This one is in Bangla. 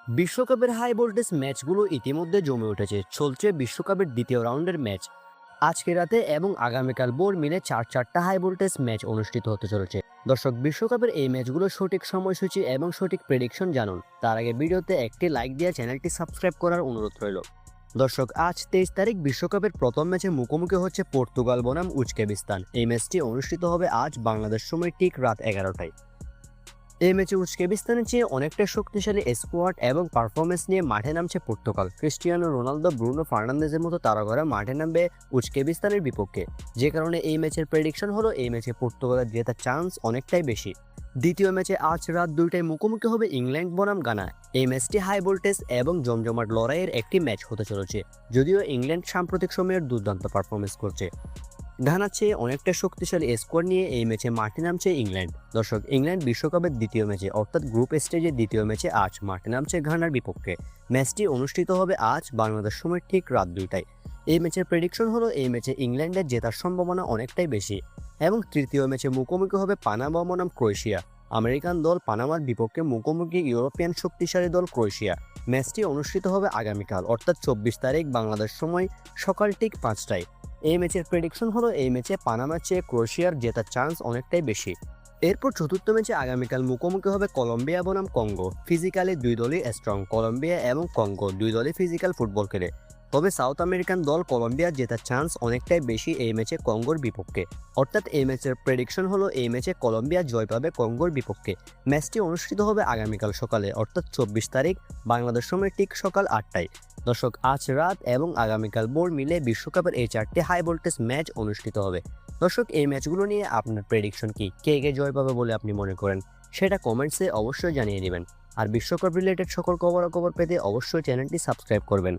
বিশ্বকাপের হাই ভোল্টেজ ম্যাচগুলো ইতিমধ্যে জমে উঠেছে। চলছে বিশ্বকাপের দ্বিতীয় রাউন্ডের ম্যাচ। আজকে রাতে এবং আগামীকাল ভোর মিলে চারটা হাই ভোল্টেজ ম্যাচ অনুষ্ঠিত হতে চলেছে। দর্শক, বিশ্বকাপের এই ম্যাচগুলোর সঠিক সময়সূচি এবং সঠিক প্রেডিকশন জানুন তার আগে ভিডিওতে একটি লাইক দিয়ে চ্যানেলটি সাবস্ক্রাইব করার অনুরোধ রইল। দর্শক, আজ 23 তারিখ বিশ্বকাপের প্রথম ম্যাচে মুখোমুখি হচ্ছে পর্তুগাল বনাম উজবেকিস্তান। এই ম্যাচটি অনুষ্ঠিত হবে আজ বাংলাদেশ সময় ঠিক রাত 11টায়। এই ম্যাচে উজবেকিস্তানের চেয়ে অনেকটা শক্তিশালী স্কোয়াড এবং পারফরমেন্স নিয়ে মাঠে নামছে পর্তুগাল। ক্রিস্টিয়ানো রোনালদো, ব্রুনো ফার্নান্দেজের মতো তারকারা মাঠে নামবে উজবেকিস্তানের বিপক্ষে, যে কারণে এই ম্যাচের প্রেডিকশন হলো এই ম্যাচে পর্তুগালের জেতার চান্স অনেকটাই বেশি। দ্বিতীয় ম্যাচে আজ রাত 2টায় মুখোমুখি হবে ইংল্যান্ড বনাম গানা। এই ম্যাচটি হাই ভোল্টেজ এবং জমজমাট লড়াইয়ের একটি ম্যাচ হতে চলেছে। যদিও ইংল্যান্ড সাম্প্রতিক সময়ের দুর্দান্ত পারফরমেন্স করছে, ঘানার চেয়ে অনেকটা শক্তিশালী স্কোয়াড নিয়ে এই ম্যাচে মাঠে নামছে ইংল্যান্ড। দর্শক, ইংল্যান্ড বিশ্বকাপের দ্বিতীয় ম্যাচে অর্থাৎ গ্রুপ স্টেজের দ্বিতীয় ম্যাচে আজ মাঠে নামছে ঘানার বিপক্ষে। ম্যাচটি অনুষ্ঠিত হবে আজ বাংলাদেশ সময় ঠিক রাত 2টায়। এই ম্যাচের প্রেডিকশন হলো এই ম্যাচে ইংল্যান্ডের জেতার সম্ভাবনা অনেকটাই বেশি। এবং তৃতীয় ম্যাচে মুখোমুখি হবে পানামা বনাম ক্রোয়েশিয়া। আমেরিকান দল পানামার বিপক্ষে মুখোমুখি ইউরোপিয়ান শক্তিশালী দল ক্রোয়েশিয়া। ম্যাচটি অনুষ্ঠিত হবে আগামীকাল অর্থাৎ 24 তারিখ বাংলাদেশ সময় সকাল ঠিক 5টায়। এই ম্যাচের প্রেডিকশন হলো এই ম্যাচে পানামার চেয়ে ক্রোয়েশিয়ার জেতার চান্স অনেকটাই বেশি। এরপর চতুর্থ ম্যাচে আগামীকাল মুখোমুখি হবে কলম্বিয়া বনাম কঙ্গো। ফিজিক্যালি দুই দলই স্ট্রং, কলম্বিয়া এবং কঙ্গো দুই দলই ফিজিক্যাল ফুটবল খেলে। তবে সাউথ আমেরিকান দল কলম্বিয়ার জেতার চান্স অনেকটাই বেশি এই ম্যাচে কঙ্গোর বিপক্ষে। অর্থাৎ এই ম্যাচের প্রেডিকশন হলো এই ম্যাচে কলম্বিয়া জয় পাবে কঙ্গোর বিপক্ষে। ম্যাচটি অনুষ্ঠিত হবে আগামীকাল সকালে অর্থাৎ 24 তারিখ বাংলাদেশ সময় ঠিক সকাল 8টায়। দর্শক, আজ রাত এবং আগামীকাল ভোর মিলে বিশ্বকাপের এই 4টি হাই ভোল্টেজ ম্যাচ অনুষ্ঠিত হবে। দর্শক, এই ম্যাচগুলো নিয়ে আপনার প্রেডিকশন কি? কে কে জয় পাবে বলে আপনি মনে করেন সেটা কমেন্টসে অবশ্যই জানিয়ে দিবেন। আর বিশ্বকাপ রিলেটেড সকল খবরাখবর পেতে অবশ্যই চ্যানেলটি সাবস্ক্রাইব করবেন।